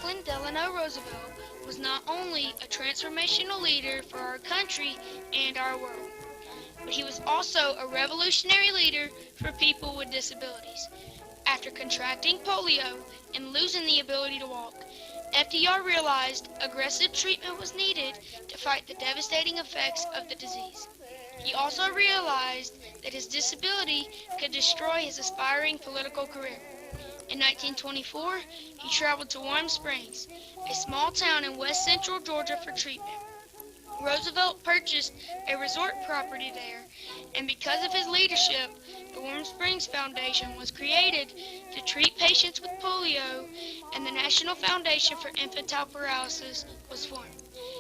Franklin Delano Roosevelt was not only a transformational leader for our country and our world, but he was also a revolutionary leader for people with disabilities. After contracting polio and losing the ability to walk, FDR realized aggressive treatment was needed to fight the devastating effects of the disease. He also realized that his disability could destroy his aspiring political career. In 1924, he traveled to Warm Springs, a small town in west central Georgia, for treatment. Roosevelt purchased a resort property there, and because of his leadership, the Warm Springs Foundation was created to treat patients with polio, and the National Foundation for Infantile Paralysis was formed.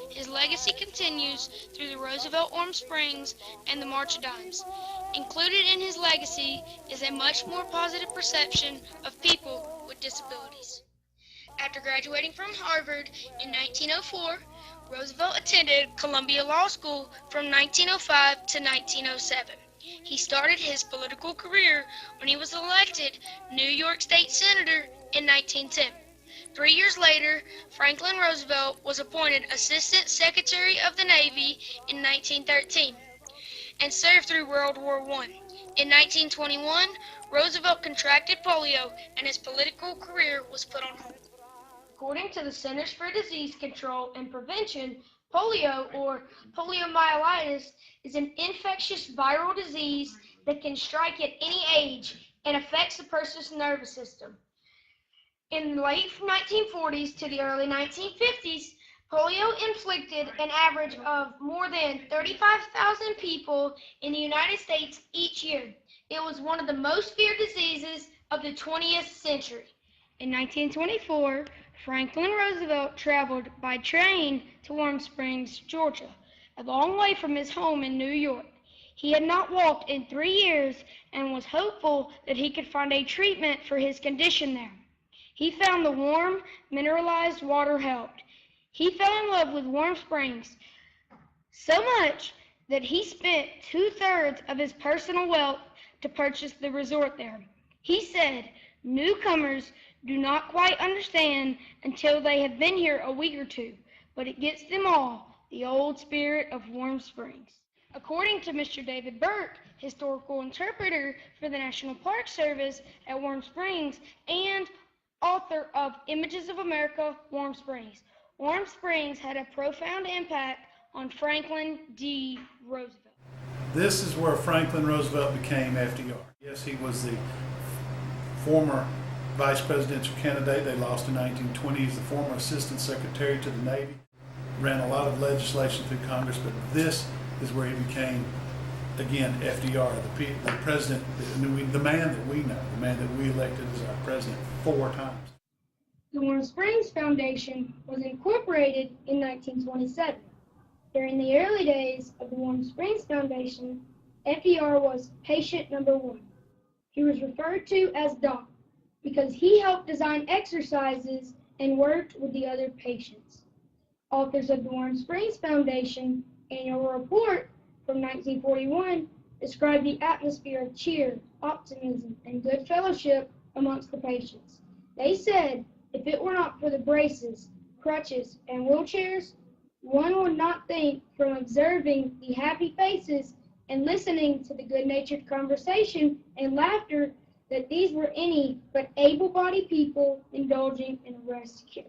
His legacy continues through the Roosevelt Warm Springs and the March of Dimes. Included in his legacy is a much more positive perception of people with disabilities. After graduating from Harvard in 1904, Roosevelt attended Columbia Law School from 1905 to 1907. He started his political career when he was elected New York State Senator in 1910. 3 years later, Franklin Roosevelt was appointed Assistant Secretary of the Navy in 1913 and served through World War I. In 1921, Roosevelt contracted polio and his political career was put on hold. According to the Centers for Disease Control and Prevention, polio, or poliomyelitis, is an infectious viral disease that can strike at any age and affects the person's nervous system. In the late 1940s to the early 1950s, polio inflicted an average of more than 35,000 people in the United States each year. It was one of the most feared diseases of the 20th century. In 1924, Franklin Roosevelt traveled by train to Warm Springs, Georgia, a long way from his home in New York. He had not walked in 3 years and was hopeful that he could find a treatment for his condition there. He found the warm, mineralized water helped. He fell in love with Warm Springs so much that he spent 2/3 of his personal wealth to purchase the resort there. He said, "Newcomers do not quite understand until they have been here a week or two, but it gets them all, the old spirit of Warm Springs." According to Mr. David Burke, historical interpreter for the National Park Service at Warm Springs and author of Images of America, Warm Springs had a profound impact on Franklin D. Roosevelt. This is where Franklin Roosevelt became FDR. Yes, he was the former vice presidential candidate. They lost in 1920. He's the former assistant secretary to the Navy. Ran a lot of legislation through Congress, but this is where he became, again, FDR, the president, the man that we know, the man that we elected as our president 4 times. The Warm Springs Foundation was incorporated in 1927. During the early days of the Warm Springs Foundation, FDR was patient number 1. He was referred to as Doc because he helped design exercises and worked with the other patients. Authors of the Warm Springs Foundation annual report from 1941 described the atmosphere of cheer, optimism, and good fellowship amongst the patients. They said, if it were not for the braces, crutches, and wheelchairs, one would not think from observing the happy faces and listening to the good-natured conversation and laughter that these were any but able-bodied people indulging in a rest cure.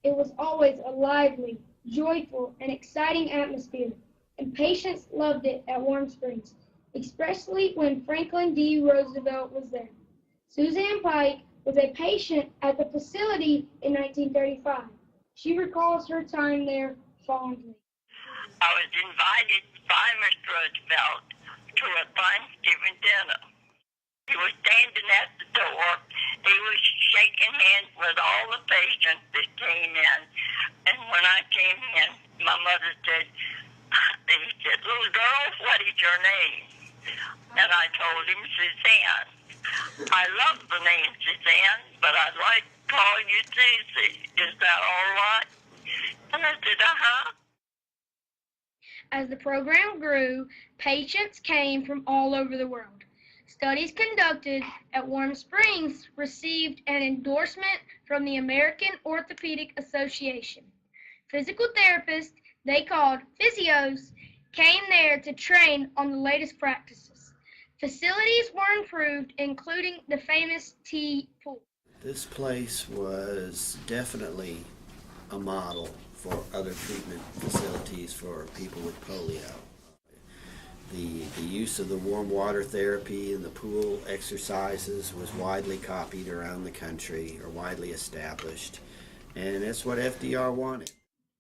It was always a lively, joyful, and exciting atmosphere, and patients loved it at Warm Springs, especially when Franklin D. Roosevelt was there. Suzanne Pike was a patient at the facility in 1935. She recalls her time there fondly. I was invited by Mr. Roosevelt to a Thanksgiving dinner. He was standing at the door. He was shaking hands with all the patients that came in. And when I came in, my mother said, he said, "Little girl, what is your name?" And I told him Suzanne. I love the name Suzanne, but I'd like to call you Susie. Is that all right? And I said, uh-huh. As the program grew, patients came from all over the world. Studies conducted at Warm Springs received an endorsement from the American Orthopedic Association. Physical therapists, they called physios, came there to train on the latest practices. Facilities were improved, including the famous T pool. This place was definitely a model for other treatment facilities for people with polio. The use of the warm water therapy and the pool exercises was widely copied around the country, or widely established, and that's what FDR wanted.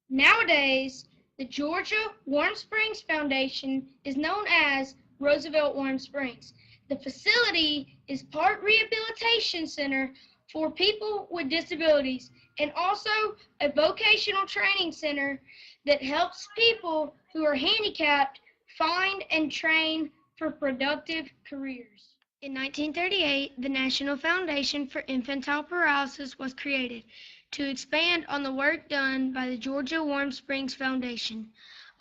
Nowadays, the Georgia Warm Springs Foundation is known as Roosevelt Warm Springs. The facility is part rehabilitation center for people with disabilities and also a vocational training center that helps people who are handicapped find and train for productive careers. In 1938, the National Foundation for Infantile Paralysis was created to expand on the work done by the Georgia Warm Springs Foundation.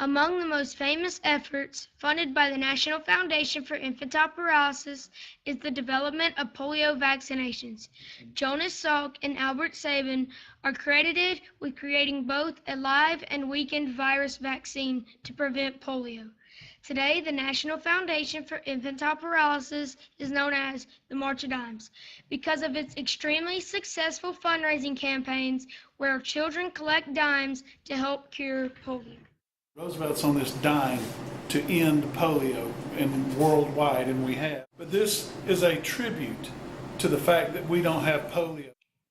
Among the most famous efforts funded by the National Foundation for Infantile Paralysis is the development of polio vaccinations. Jonas Salk and Albert Sabin are credited with creating both a live and weakened virus vaccine to prevent polio. Today, the National Foundation for Infantile Paralysis is known as the March of Dimes because of its extremely successful fundraising campaigns where children collect dimes to help cure polio. Roosevelt's on this dime to end polio and worldwide, and we have. But this is a tribute to the fact that we don't have polio.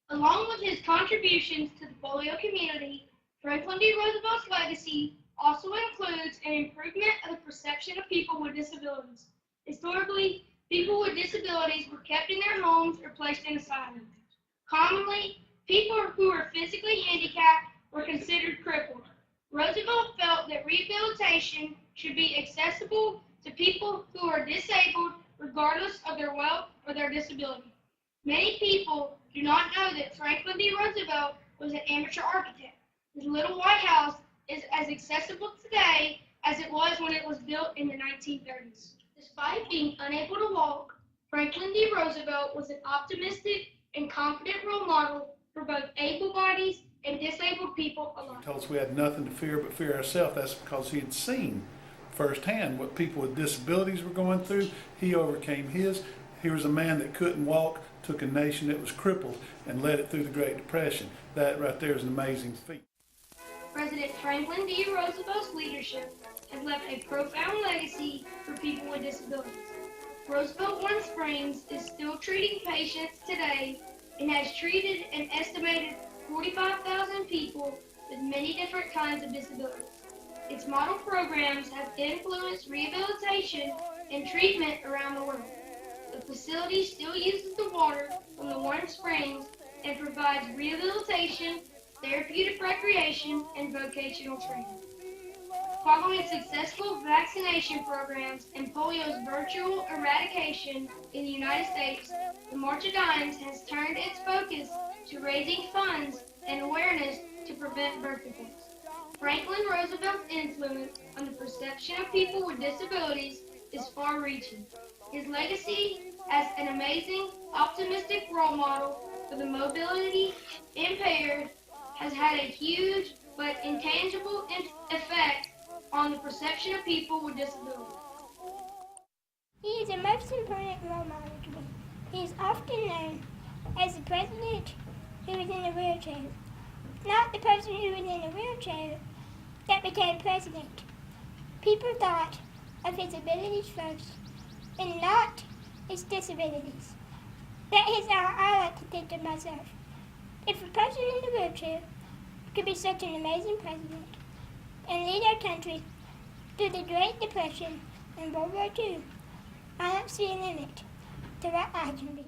Along with his contributions to the polio community, Franklin D. Roosevelt's legacy also includes an improvement of the perception of people with disabilities. Historically, people with disabilities were kept in their homes or placed in asylums. Commonly, people who were physically handicapped were considered crippled. Roosevelt felt that rehabilitation should be accessible to people who are disabled regardless of their wealth or their disability. Many people do not know that Franklin D. Roosevelt was an amateur architect. His little white house is as accessible today as it was when it was built in the 1930s. Despite being unable to walk, Franklin D. Roosevelt was an optimistic and confident role model for both able-bodied and disabled people alike. He told us we had nothing to fear but fear ourselves. That's because he had seen firsthand what people with disabilities were going through. He overcame his. He was a man that couldn't walk, took a nation that was crippled, and led it through the Great Depression. That right there is an amazing feat. President Franklin D. Roosevelt's leadership has left a profound legacy for people with disabilities. Roosevelt Warm Springs is still treating patients today and has treated an estimated 45,000 people with many different kinds of disabilities. Its model programs have influenced rehabilitation and treatment around the world. The facility still uses the water from the Warm Springs and provides rehabilitation, therapeutic recreation, and vocational training. Following successful vaccination programs and polio's virtual eradication in the United States, the March of Dimes has turned its focus to raising funds and awareness to prevent birth defects. Franklin Roosevelt's influence on the perception of people with disabilities is far-reaching. His legacy as an amazing, optimistic role model for the mobility impaired has had a huge but intangible effect on the perception of people with disabilities. He is the most important role model to me. He is often known as the president who was in a wheelchair. Not the person who was in a wheelchair that became president. People thought of his abilities first and not his disabilities. That is how I like to think of myself. If a person in a wheelchair could be such an amazing president and lead our country through the Great Depression and World War II, I don't see a limit to what I can be.